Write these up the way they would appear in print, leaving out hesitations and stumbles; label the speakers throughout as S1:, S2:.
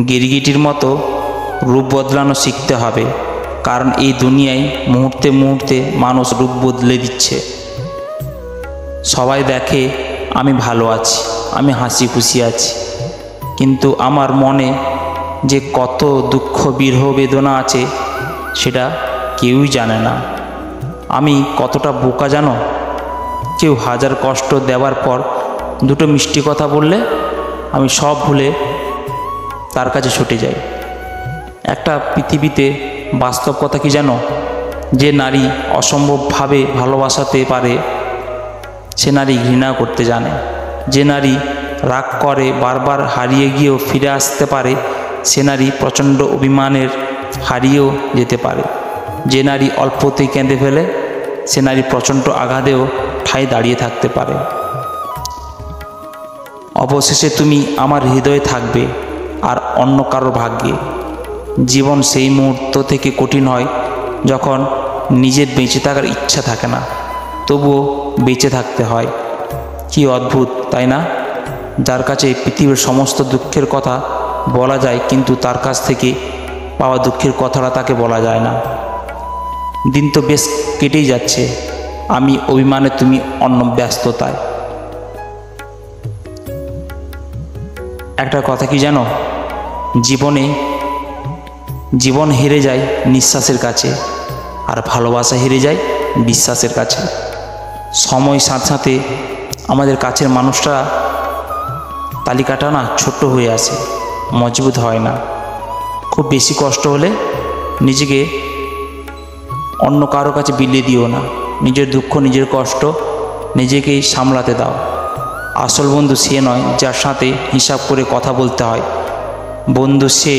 S1: গিরগিটির মতো রূপ বদলানো শিখতে হবে, কারণ এই দুনিয়ায় মুহূর্তে মুহূর্তে মানুষ রূপ বদলে দিচ্ছে। সবাই দেখে আমি ভালো আছি, আমি হাসি খুশি আছি, কিন্তু আমার মনে যে কত দুঃখ বিরহ বেদনা আছে সেটা কেউই জানে না। আমি কতটা বোকা জানো? কেউ হাজার কষ্ট দেওয়ার পর দুটো মিষ্টি কথা বললে আমি সব ভুলে তার কাছে ছুটে যাই। একটা পৃথিবীতে বাস্তব কথা কি জানো? যে নারী অসম্ভবভাবে ভালোবাসাতে পারে সে নারী ঘৃণা করতে জানে। যে নারী রাগ করে বারবার হারিয়ে গিয়েও ফিরে আসতে পারে সে নারী প্রচণ্ড অভিমানের হারিয়েও যেতে পারে। যে নারী অল্পতেই কেঁদে ফেলে সে নারী প্রচণ্ড আঘাতেও ঠায় দাঁড়িয়ে থাকতে পারে। অবশেষে তুমি আমার হৃদয়ে থাকবে আর অন্য কারো ভাগ্যে। জীবন সেই মুহূর্ত থেকে কঠিন হয় যখন নিজের বেঁচে থাকার ইচ্ছা থাকে না, তবুও বেঁচে থাকতে হয়। কি অদ্ভুত তাই না? যার কাছে পৃথিবীর সমস্ত দুঃখের কথা বলা যায়, কিন্তু তার কাছ থেকে পাওয়া দুঃখের কথাটা তাকে বলা যায় না। দিন তো বেশ কেটেই যাচ্ছে, আমি অভিমানে, তুমি অন্য ব্যস্ততায়। একটা কথা কি জানো? জীবন হেরে যায় নিঃশ্বাসের কাছে, আর ভালোবাসা হেরে যায় বিশ্বাসের কাছে। সময় সাথে সাথে আমাদের কাছের মানুষরা তালিকাটা না ছোট্ট হয়ে আসে, মজবুত হয় না। খুব বেশি কষ্ট হলে নিজেকে অন্য কারো কাছে বিলিয়ে দিও না। নিজের দুঃখ, নিজের কষ্ট নিজেকেই সামলাতে দাও। আসল বন্ধু সে নয় যার সাথে হিসাব করে কথা বলতে হয়। বন্ধু সে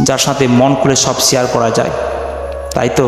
S1: যার সাথে মন খুলে সব শেয়ার করা যায়, তাই তো?